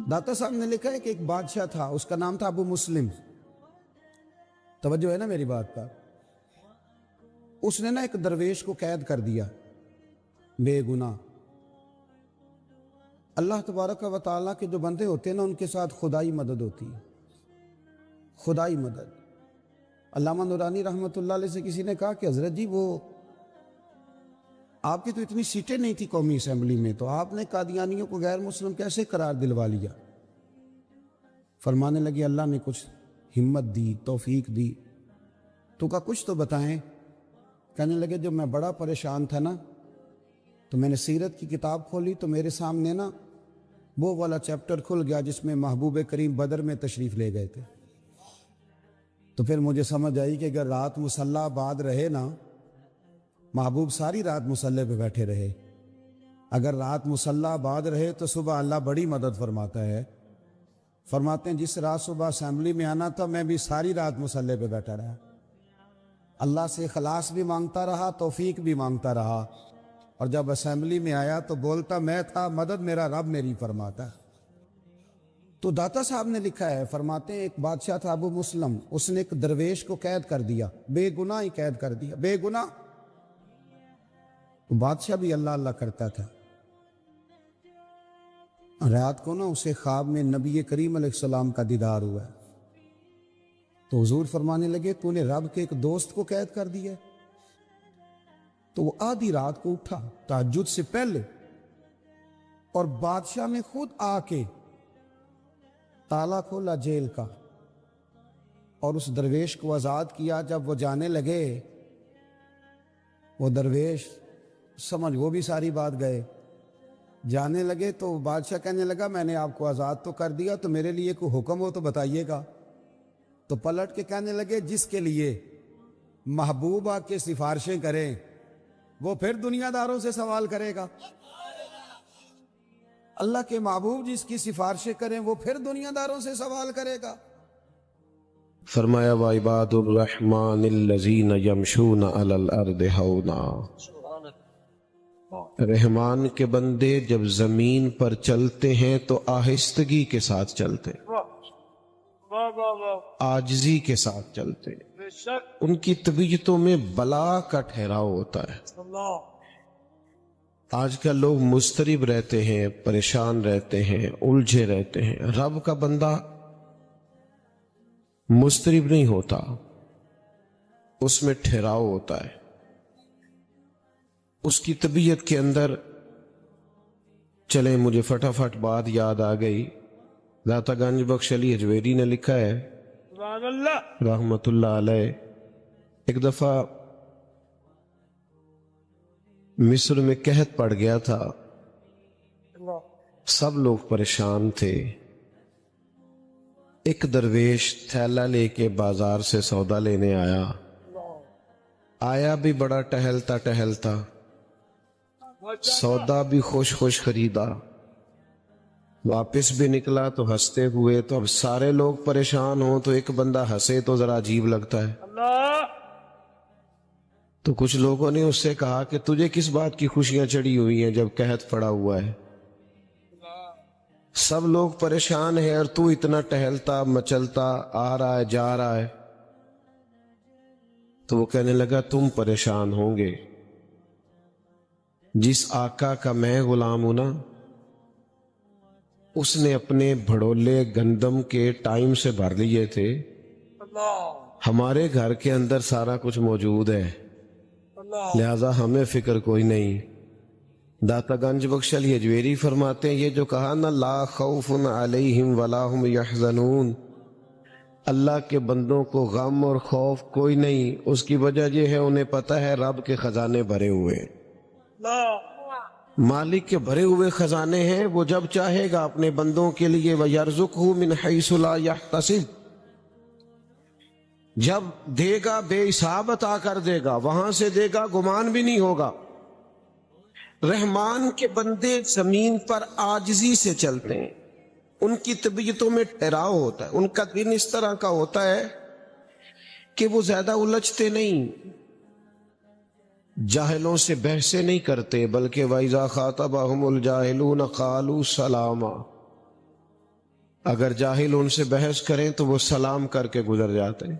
داتا صاحب نے لکھا ہے کہ ایک بادشاہ تھا، اس کا نام تھا ابو مسلم۔ توجہ ہے نا میری بات پر؟ اس نے نا ایک درویش کو قید کر دیا، بے گناہ۔ اللہ تبارک و تعالیٰ کے جو بندے ہوتے ہیں نا، ان کے ساتھ خدائی مدد ہوتی ہے، خدائی مدد۔ علامہ نورانی رحمۃ اللہ علیہ سے کسی نے کہا کہ حضرت جی وہ آپ کی تو اتنی سیٹیں نہیں تھی قومی اسمبلی میں، تو آپ نے قادیانیوں کو غیر مسلم کیسے قرار دلوا لیا؟ فرمانے لگے اللہ نے کچھ ہمت دی، توفیق دی، تو کہا کچھ تو بتائیں۔ کہنے لگے جب میں بڑا پریشان تھا نا، تو میں نے سیرت کی کتاب کھولی تو میرے سامنے نا وہ والا چیپٹر کھل گیا جس میں محبوب کریم بدر میں تشریف لے گئے تھے۔ تو پھر مجھے سمجھ آئی کہ اگر رات مصلی آباد رہے نا، محبوب ساری رات مصلی پہ بیٹھے رہے، اگر رات مصلی آباد رہے تو صبح اللہ بڑی مدد فرماتا ہے۔ فرماتے ہیں جس رات صبح اسمبلی میں آنا تھا، میں بھی ساری رات مصلی پہ بیٹھا رہا، اللہ سے اخلاص بھی مانگتا رہا، توفیق بھی مانگتا رہا، اور جب اسمبلی میں آیا تو بولتا میں تھا مدد میرا رب میری فرماتا ہے۔ تو داتا صاحب نے لکھا ہے، فرماتے ہیں ایک بادشاہ تھا ابو مسلم، اس نے ایک درویش کو قید کر دیا، بے گناہ ہی قید کر دیا، بے گناہ۔ بادشاہ بھی اللہ اللہ کرتا تھا۔ رات کو نا اسے خواب میں نبی کریم علیہ السلام کا دیدار ہوا ہے، تو حضور فرمانے لگے تو نے رب کے ایک دوست کو قید کر دیا۔ تو وہ آدھی رات کو اٹھا تہجد سے پہلے، اور بادشاہ نے خود آ کے تالا کھولا جیل کا اور اس درویش کو آزاد کیا۔ جب وہ جانے لگے، وہ درویش سمجھ وہ بھی ساری بات گئے، جانے لگے تو بادشاہ کہنے لگا میں نے آپ کو آزاد تو کر دیا، تو میرے لیے کوئی حکم ہو تو بتائیے گا۔ تو پلٹ کے کہنے لگے جس کے لیے محبوب آ کے سفارشیں کریں وہ پھر دنیا داروں سے سوال کرے گا۔ اللہ کے محبوب جس کی سفارشیں کریں وہ پھر دنیا داروں سے سوال کرے گا۔ فرمایا وَعِبَادُ الرَّحْمَنِ الَّذِينَ يَمْشُونَ عَلَى الْأَرْضِ هَوْنًا، رحمان کے بندے جب زمین پر چلتے ہیں تو آہستگی کے ساتھ چلتے، عاجزی کے ساتھ چلتے، ان کی طبیعتوں میں بلا کا ٹھہراؤ ہوتا ہے۔ آج کل لوگ مضطرب رہتے ہیں، پریشان رہتے ہیں، الجھے رہتے ہیں۔ رب کا بندہ مضطرب نہیں ہوتا، اس میں ٹھہراؤ ہوتا ہے، اس کی طبیعت کے اندر۔ چلیں مجھے فٹافٹ بات یاد آ گئی، داتا گنج بخش علی حجویری نے لکھا ہے رحمت اللہ علیہ، ایک دفعہ مصر میں قحط پڑ گیا تھا، سب لوگ پریشان تھے۔ ایک درویش تھیلا لے کے بازار سے سودا لینے آیا بھی بڑا ٹہلتا ٹہلتا، سودا بھی خوش خوش خریدا، واپس بھی نکلا تو ہنستے ہوئے۔ تو اب سارے لوگ پریشان ہوں تو ایک بندہ ہنسے تو ذرا عجیب لگتا ہے۔ تو کچھ لوگوں نے اس سے کہا کہ تجھے کس بات کی خوشیاں چڑھی ہوئی ہیں جب قحط پڑا ہوا ہے، سب لوگ پریشان ہیں اور تو اتنا ٹہلتا مچلتا آ رہا ہے جا رہا ہے۔ تو وہ کہنے لگا تم پریشان ہوں گے، جس آقا کا میں غلام ہوں نا، اس نے اپنے بھڑولے گندم کے ٹائم سے بھر لیے تھے، ہمارے گھر کے اندر سارا کچھ موجود ہے، لہذا ہمیں فکر کوئی نہیں۔ داتا گنج بخش علی حجویری فرماتے ہیں یہ جو کہا نا لا خوف علیہم ولا هم یحزنون، اللہ کے بندوں کو غم اور خوف کوئی نہیں، اس کی وجہ یہ ہے انہیں پتہ ہے رب کے خزانے بھرے ہوئے، مالک کے بھرے ہوئے خزانے ہیں، وہ جب چاہے گا اپنے بندوں کے لیے وَيَرْزُقْهُ مِنْ حَيْثُ لَا يَحْتَسِبُ، جب دے گا بے حساب عطا کر دے گا، وہاں سے دے گا گمان بھی نہیں ہوگا۔ رحمان کے بندے زمین پر عاجزی سے چلتے ہیں، ان کی طبیعتوں میں ٹھہراؤ ہوتا ہے، ان کا دن اس طرح کا ہوتا ہے کہ وہ زیادہ الجھتے نہیں، جاہلوں سے بحثیں نہیں کرتے، بلکہ وَإِذَا خَاطَبَهُمُ الْجَاهِلُونَ قَالُوا سَلَامًا، اگر جاہل ان سے بحث کریں تو وہ سلام کر کے گزر جاتے ہیں.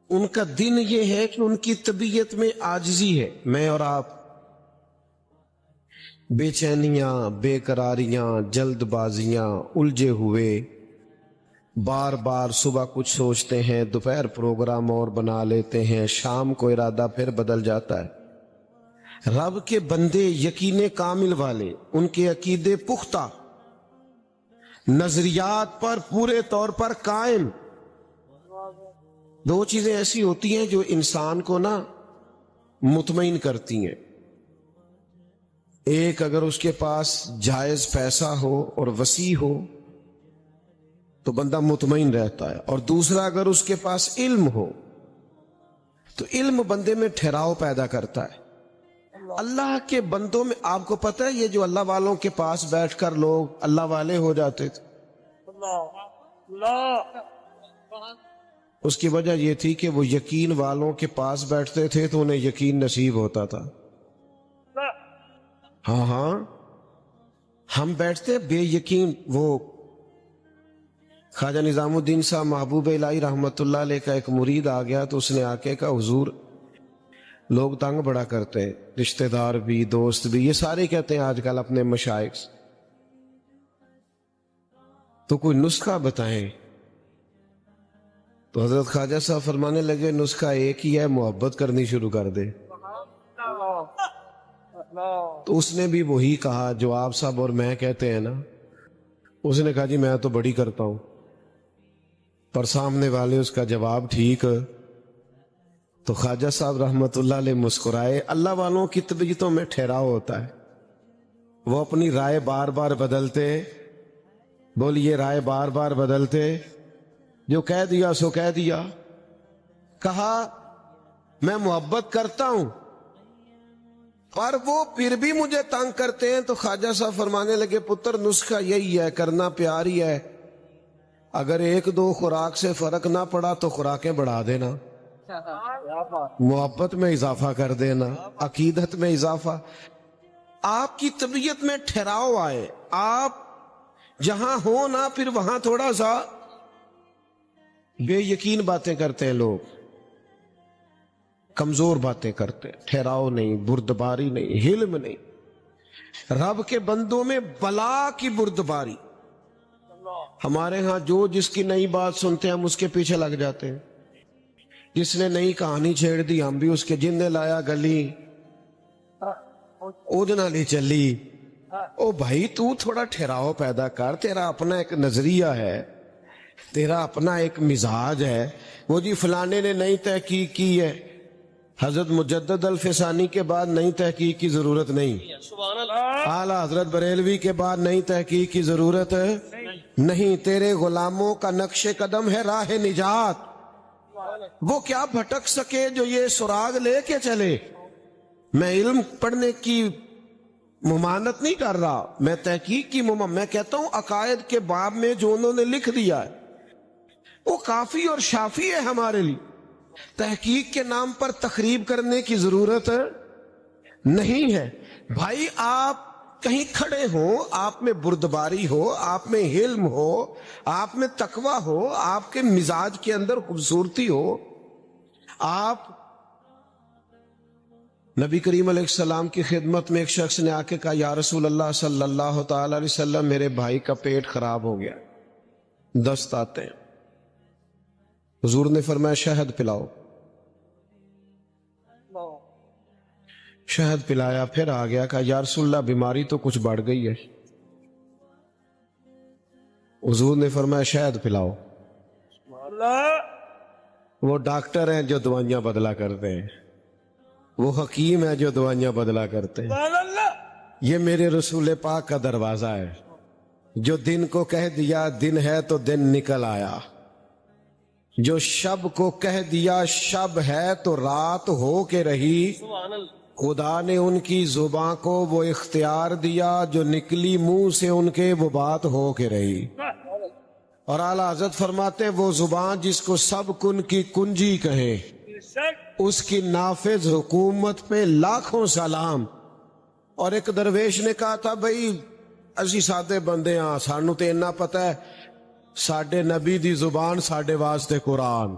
ان کا دن یہ ہے کہ ان کی طبیعت میں عاجزی ہے. میں اور آپ بے چینیاں، بے قراریاں، جلد بازیاں، الجھے ہوئے، بار بار صبح کچھ سوچتے ہیں، دوپہر پروگرام اور بنا لیتے ہیں، شام کو ارادہ پھر بدل جاتا ہے. رب کے بندے یقین کامل والے، ان کے عقیدے پختہ، نظریات پر پورے طور پر قائم. دو چیزیں ایسی ہوتی ہیں جو انسان کو مطمئن کرتی ہیں. ایک، اگر اس کے پاس جائز پیسہ ہو اور وسیع ہو تو بندہ مطمئن رہتا ہے، اور دوسرا، اگر اس کے پاس علم ہو تو علم بندے میں ٹھہراؤ پیدا کرتا ہے. اللہ کے بندوں میں آپ کو پتہ ہے یہ جو اللہ والوں کے پاس بیٹھ کر لوگ اللہ والے ہو جاتے تھے، اس کی وجہ یہ تھی کہ وہ یقین والوں کے پاس بیٹھتے تھے تو انہیں یقین نصیب ہوتا تھا. ہاں ہم بیٹھتے بے یقین. وہ خواجہ نظام الدین صاحب محبوب الہی رحمت اللہ علیہ کا ایک مرید آ گیا تو اس نے آ کے کہا حضور لوگ تنگ بڑا کرتے ہیں، رشتہ دار بھی، دوست بھی، یہ سارے کہتے ہیں آج کل اپنے مشائخ سے، تو کوئی نسخہ بتائیں. تو حضرت خواجہ صاحب فرمانے لگے نسخہ ایک ہی ہے، محبت کرنی شروع کر دے. تو اس نے بھی وہی کہا جو آپ صاحب اور میں کہتے ہیں نا. اس نے کہا جی میں تو بڑی کرتا ہوں، پر سامنے والے اس کا جواب ٹھیک. تو خواجہ صاحب رحمت اللہ علیہ مسکرائے. اللہ والوں کی طبیعتوں میں ٹھہراؤ ہوتا ہے، وہ اپنی رائے بار بار بدلتے. بولیے رائے بار بار بدلتے. جو کہہ دیا سو کہہ دیا. کہا میں محبت کرتا ہوں پر وہ پھر بھی مجھے تنگ کرتے ہیں. تو خواجہ صاحب فرمانے لگے پتر نسخہ یہی ہے، کرنا پیار ہی ہے. اگر ایک دو خوراک سے فرق نہ پڑا تو خوراکیں بڑھا دینا، محبت میں اضافہ کر دینا، عقیدت میں اضافہ. آپ کی طبیعت میں ٹھہراؤ آئے. آپ جہاں ہو نا پھر وہاں تھوڑا سا بے یقین باتیں کرتے ہیں لوگ، کمزور باتیں کرتے ہیں، ٹھہراؤ نہیں، بردباری نہیں، حلم نہیں. رب کے بندوں میں بلا کی بردباری. ہمارے ہاں جو جس کی نئی بات سنتے ہیں ہم اس کے پیچھے لگ جاتے ہیں. جس نے نئی کہانی چھیڑ دی ہم بھی اس کے، جن نے لایا گلی اودنا لی چلی. او بھائی تو تھوڑا ٹھہراؤ پیدا کر، تیرا اپنا ایک نظریہ ہے، تیرا اپنا ایک مزاج ہے. وہ جی فلانے نے نئی تحقیق کی ہے، حضرت مجدد الفسانی کے بعد نئی تحقیق کی ضرورت نہیں، اعلیٰ حضرت بریلوی کے بعد نئی تحقیق کی ضرورت نہیں. تیرے غلاموں کا نقش قدم ہے راہ نجات. وہ کیا بھٹک سکے جو یہ سراغ لے کے چلے. میں علم پڑھنے کی ممانت نہیں کر رہا، میں تحقیق کی میں کہتا ہوں عقائد کے باب میں جو انہوں نے لکھ دیا ہے وہ کافی اور شافی ہے ہمارے لیے. تحقیق کے نام پر تخریب کرنے کی ضرورت نہیں ہے. بھائی آپ کہیں کھڑے ہوں، آپ میں بردباری ہو، آپ میں علم ہو، آپ میں تقوی ہو، آپ کے مزاج کے اندر خوبصورتی ہو. آپ نبی کریم علیہ السلام کی خدمت میں ایک شخص نے آ کے کہا یا رسول اللہ صلی اللہ تعالی علیہ وسلم میرے بھائی کا پیٹ خراب ہو گیا، دست آتے ہیں. حضور نے فرمایا شہد پلاؤ. شہد پلایا، پھر آ گیا، کہا یا رسول اللہ بیماری تو کچھ بڑھ گئی ہے. حضور نے فرمایا شہد پلاؤ. وہ ڈاکٹر ہیں جو دوائیاں بدلا کرتے ہیں، وہ حکیم ہے جو دوائیاں بدلا کرتے ہیں. یہ میرے رسول پاک کا دروازہ ہے. جو دن کو کہہ دیا دن ہے تو دن نکل آیا، جو شب کو کہہ دیا شب ہے تو رات ہو کے رہی. خدا نے ان کی زباں کو وہ اختیار دیا جو نکلی منہ سے ان کے وہ بات ہو کے رہی. اور اعلیٰ حضرت فرماتے ہیں وہ زبان جس کو سب کن کی کنجی کہیں اس کی نافذ حکومت پہ لاکھوں سلام. اور ایک درویش نے کہا تھا بھئی ਅਸੀਂ ਸਾਦੇ ਬੰਦੇ ਹਾਂ, ਸਾਨੂੰ ਤੇ ਇੰਨਾ ਪਤਾ ਹੈ ਸਾਡੇ ਨਬੀ ਦੀ ਜ਼ੁਬਾਨ ਸਾਡੇ ਵਾਸਤੇ ਕੁਰਾਨ,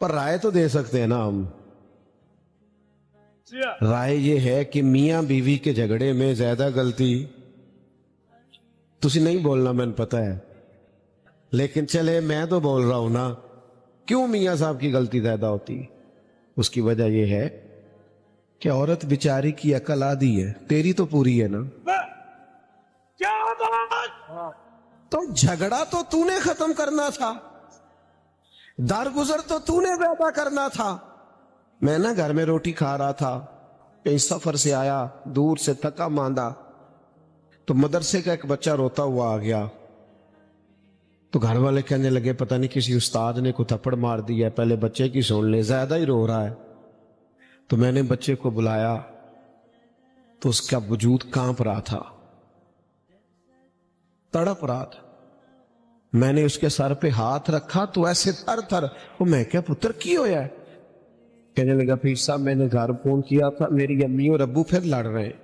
پر رائے تو دے سکتے ہیں نا ہم. رائے یہ ہے کہ میاں بیوی کے جھگڑے میں زیادہ غلطی تسی نہیں بولنا، میں نے پتا ہے، لیکن چلے میں تو بول رہا ہوں نا. کیوں میاں صاحب کی غلطی زیادہ ہوتی؟ اس کی وجہ یہ ہے کہ عورت بیچاری کی عقل آدھی ہے، تیری تو پوری ہے نا. تو جھگڑا تو تو نے ختم کرنا تھا، درگزر تو تو نے پیدا کرنا تھا. میں نا گھر میں روٹی کھا رہا تھا، کہیں سفر سے آیا، دور سے تھکا ماندہ، تو مدرسے کا ایک بچہ روتا ہوا آ گیا. تو گھر والے کہنے لگے پتہ نہیں کسی استاد نے کو تھپڑ مار دیا ہے، پہلے بچے کی سن لے، زیادہ ہی رو رہا ہے. تو میں نے بچے کو بلایا تو اس کا وجود کانپ رہا تھا، تڑپ رہا تھا. میں نے اس کے سر پہ ہاتھ رکھا تو ایسے تھر تھر. وہ میں کیا پتر کی ہویا ہے؟ کہنے لگا پیر صاحب میں نے گھر فون کیا تھا، میری امی اور ابو پھر لڑ رہے ہیں.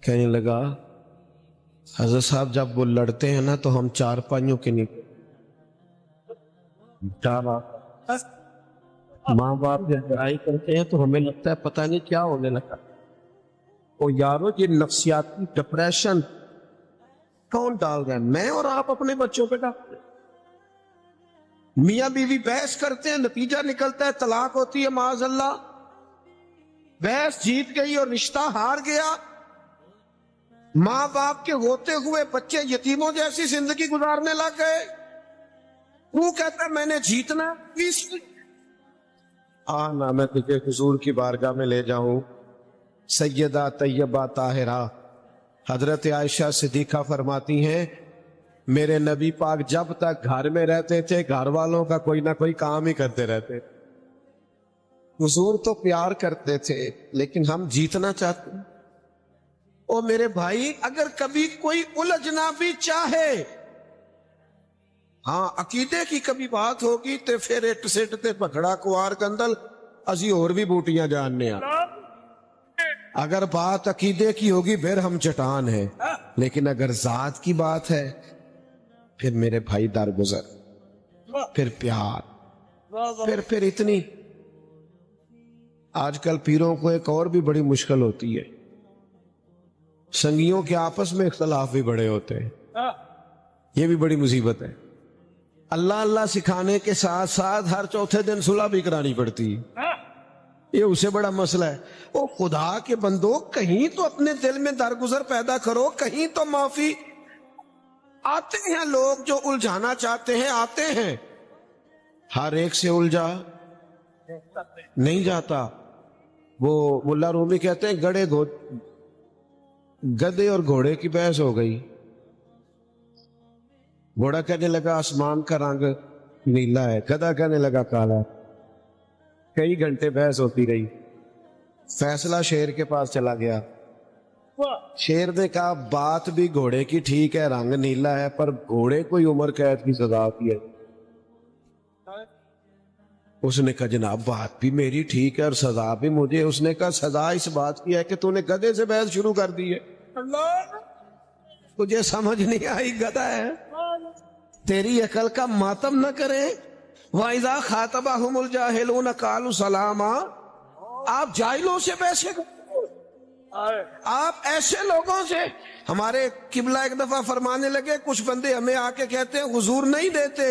کہنے لگا حضرت صاحب جب وہ لڑتے ہیں نا تو ہم چار پائیوں کے نیچے، ماں باپ جب لڑائی کرتے ہیں تو ہمیں لگتا ہے پتہ نہیں کیا ہونے لگا. او یارو یہ نفسیاتی ڈپریشن کون ڈال رہا ہے؟ میں اور آپ اپنے بچوں پہ ڈال رہے ہیں. میاں بیوی بحث کرتے ہیں، نتیجہ نکلتا ہے طلاق ہوتی ہے معاذ اللہ. بحث جیت گئی اور رشتہ ہار گیا. ماں باپ کے ہوتے ہوئے بچے یتیموں جیسی زندگی گزارنے لگ گئے. وہ کہتا ہے میں نے جیتنا. آنا میں تجھے حضور کی بارگاہ میں لے جاؤں. سیدہ طیبہ طاہرہ حضرت عائشہ صدیقہ فرماتی ہیں میرے نبی پاک جب تک گھر میں رہتے تھے گھر والوں کا کوئی نہ کوئی کام ہی کرتے رہتے. حضور تو پیار کرتے تھے لیکن ہم جیتنا چاہتے ہیں. او میرے بھائی اگر کبھی کوئی الجھنا بھی چاہے، ہاں عقیدے کی کبھی بات ہوگی تے پھر اٹ سٹ تے پکڑا کوار کندل اسی اور بھی بوٹیاں جاننے آ. اگر بات عقیدے کی ہوگی پھر ہم چٹان ہیں، لیکن اگر ذات کی بات ہے پھر میرے بھائی درگزر، پھر پیار، پھر اتنی. آج کل پیروں کو ایک اور بھی بڑی مشکل ہوتی ہے، سنگیوں کے آپس میں اختلاف بھی بڑے ہوتے ہیں. یہ بھی بڑی مصیبت ہے. اللہ اللہ سکھانے کے ساتھ ساتھ ہر چوتھے دن صلح بھی کرانی پڑتی ہے. یہ اسے بڑا مسئلہ ہے. او خدا کے بندو کہیں تو اپنے دل میں درگزر پیدا کرو، کہیں تو معافی. آتے ہیں لوگ جو الجھانا چاہتے ہیں، آتے ہیں، ہر ایک سے الجھا نہیں جاتا. وہ ملا رومی کہتے ہیں گدے اور گھوڑے کی بحث ہو گئی. گھوڑا کہنے لگا آسمان کا رنگ نیلا ہے، گدھا کہنے لگا کالا ہے. کئی گھنٹے بحث ہوتی رہی. فیصلہ شیر کے پاس چلا گیا. شیر نے کہا بات بھی گھوڑے کی ٹھیک ہے، رنگ نیلا ہے، پر گھوڑے کو عمر قید کی سزا ہوتی ہے. اس نے کہا جناب بات بھی میری ٹھیک ہے اور سزا بھی مجھے. اس نے کہا سزا اس بات کی ہے کہ تو نے گدھے سے بحث شروع کر دی ہے. تجھے سمجھ نہیں آئی، گدھا ہے. تیری عقل کا ماتم نہ کرے. وَإِذَا خَاطَبَهُمُ الْجَاهِلُونَ قَالُوا سَلَامًا. آپ جاہلوں سے بحثیں کرتے، آپ ایسے لوگوں سے. ہمارے قبلہ ایک دفعہ فرمانے لگے کچھ بندے ہمیں آ کے کہتے ہیں حضور نہیں دیتے.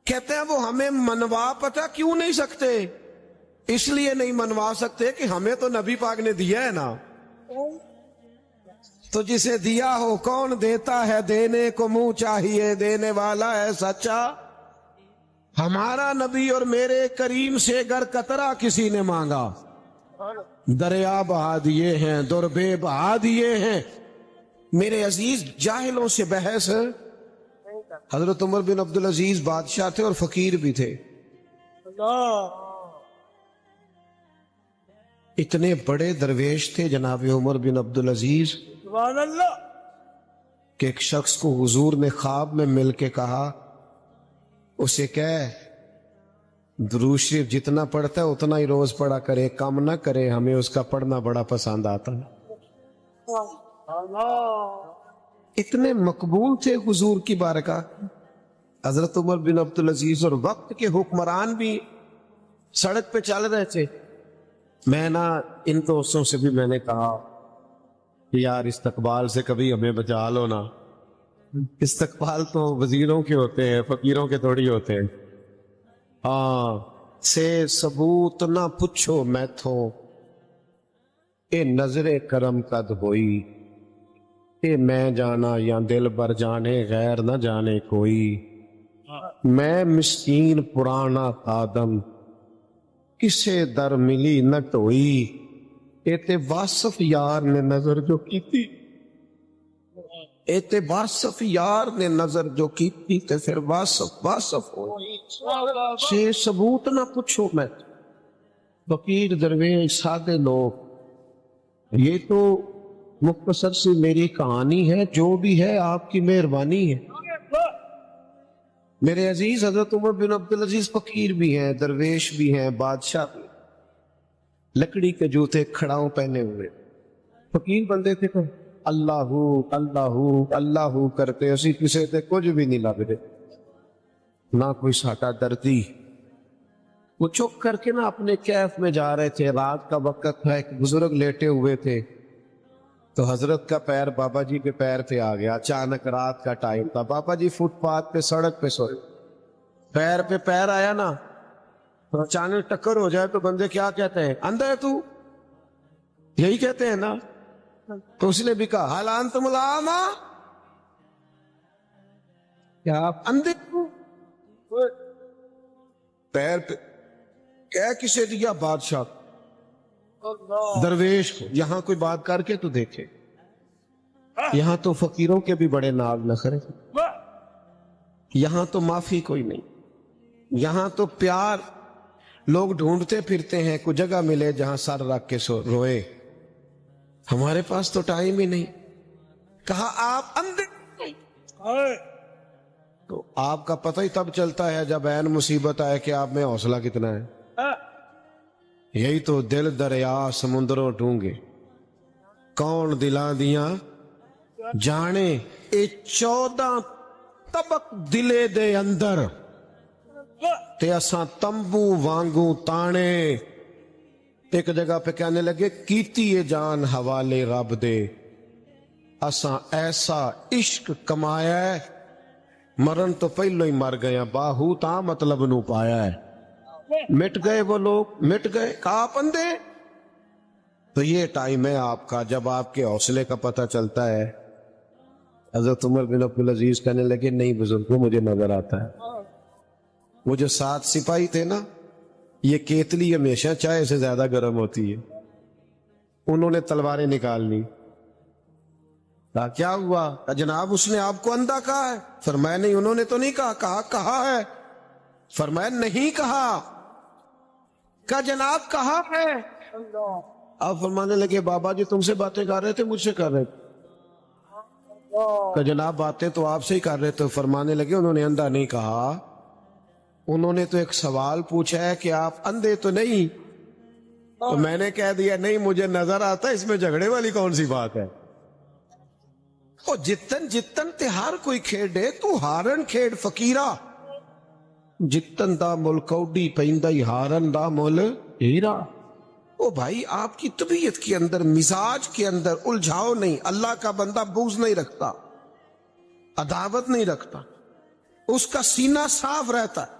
کہتے ہیں وہ ہمیں منوا پتا کیوں نہیں سکتے؟ اس لیے نہیں منوا سکتے کہ ہمیں تو نبی پاک نے دیا ہے نا. تو جسے دیا ہو کون دیتا ہے، دینے کو منہ چاہیے، دینے والا ہے سچا. ہمارا نبی اور میرے کریم سے گر قطرہ کسی نے مانگا، دریا بہا دیے ہیں، دربے بہا دیے ہیں. میرے عزیز جاہلوں سے بحث. حضرت عمر بن عبدالعزیز بادشاہ تھے اور فقیر بھی تھے. اتنے بڑے درویش تھے جناب عمر بن عبدالعزیز کہ ایک شخص کو حضور نے خواب میں مل کے کہا اسے کہے درود شریف جتنا پڑھتا ہے اتنا ہی روز پڑھا کرے، کم نہ کرے، ہمیں اس کا پڑھنا بڑا پسند آتا ہے. اتنے مقبول تھے حضور کی بارگاہ. حضرت عمر بن عبدالعزیز اور وقت کے حکمران بھی سڑک پہ چل رہے تھے. میں نا ان دوستوں سے بھی میں نے کہا کہ یار استقبال سے کبھی ہمیں بچا لو نا. استقبال تو وزیروں کے ہوتے ہیں، فقیروں کے تھوڑی ہوتے ہیں. ہاں سے ثبوت نہ پوچھو میں تھو، اے نظر کرم قد ہوئی، اے میں جانا یا دل بر جانے غیر نہ جانے کوئی. میں مسکین پرانا آدم کسے در ملی نہ ٹوئی، اے تے واصف یار نے نظر جو کی تھی، اے تے واصف یار نے نظر جو کی تھی تے پھر واصف ہوئی. سے ثبوت نہ پوچھو میں، فقیر درویش سادے لوگ، یہ تو مختصر سی میری کہانی ہے، جو بھی ہے آپ کی مہربانی ہے. میرے عزیز حضرت عمر بن عبدالعزیز فقیر بھی ہیں، درویش بھی ہیں، بادشاہ بھی، لکڑی کے جوتے کھڑاؤں پہنے ہوئے فقیر بندے تھے. کہ اللہ اللہ اللہ کرتے اسی کسے تے کچھ بھی نہیں لگتے، نہ کوئی ساٹا دردی. وہ چپ کر کے نا اپنے کیف میں جا رہے تھے. رات کا وقت تھا، ایک بزرگ لیٹے ہوئے تھے تو حضرت کا پیر بابا جی کے پیر پہ آ گیا. اچانک رات کا ٹائم تھا، بابا جی فٹ پاتھ پہ سڑک پہ سوئے، پیر پہ پیر آیا نا تو اچانک ٹکر ہو جائے تو بندے کیا کہتے ہیں؟ اندھا ہے تو، یہی کہتے ہیں نا. تو اس نے بھی کہا حال انتم العاما، کیا آپ اندھے ہو؟ پیر پہ کیا کسے دیا؟ بادشاہ درویش کو. یہاں کوئی بات کر کے تو دیکھے، یہاں تو فقیروں کے بھی بڑے ناگ نخرے، یہاں تو معافی کوئی نہیں، یہاں تو پیار لوگ ڈھونڈتے پھرتے ہیں، کوئی جگہ ملے جہاں سر رکھ کے روئے. ہمارے پاس تو ٹائم ہی نہیں. کہا آپ اندھے، تو آپ کا پتہ ہی تب چلتا ہے جب عین مصیبت آئے کہ آپ میں حوصلہ کتنا ہے. یہی تو دل دریا سمندروں ڈونگے، کون دلاں دیاں جانے، اے 14 طبق دلے دے اندر تے اساں تمبو وانگوں تانے. ایک جگہ پہ کہنے لگے کیتی یہ جان حوالے رب دے، اساں ایسا عشق کمایا ہے مرن تو پہلو ہی مر گیا، باہو تا مطلب نو پایا ہے. مٹ گئے وہ لوگ، مٹ گئے. کہا اندھے. تو یہ ٹائم ہے آپ کا جب آپ کے حوصلے کا پتہ چلتا ہے. حضرت عمر بن عبدالعزیز کہنے لگے نہیں بزرگوں مجھے نظر آتا ہے. وہ جو 7 سپاہی تھے نا، یہ کیتلی ہمیشہ چائے سے زیادہ گرم ہوتی ہے. انہوں نے تلواریں نکال لی. کہا کیا ہوا؟ کہا جناب اس نے آپ کو اندھا کہا ہے. فرمایا نہیں انہوں نے تو نہیں کہا. کہا ہے. فرمایا نہیں کہا. کہا جناب کہا ہے. آپ فرمانے لگے بابا جی تم سے باتیں کر رہے تھے مجھ سے کر رہے تھے؟ کہ جناب باتیں تو آپ سے ہی کر رہے تھے. فرمانے لگے انہوں نے اندھا نہیں کہا، انہوں نے تو ایک سوال پوچھا ہے کہ آپ اندھے تو نہیں. تو میں نے کہہ دیا نہیں مجھے نظر آتا. اس میں جھگڑے والی کون سی بات ہے؟ او جتن تے ہر کوئی کھیڑے، تو ہارن کھیڑ فقیرہ. جتن دا مل کوڈی پیندائی ہارن دا مل ہیرا. او بھائی آپ کی طبیعت کے اندر، مزاج کے اندر الجھاؤ نہیں. اللہ کا بندہ بغض نہیں رکھتا، عداوت نہیں رکھتا، اس کا سینہ صاف رہتا ہے.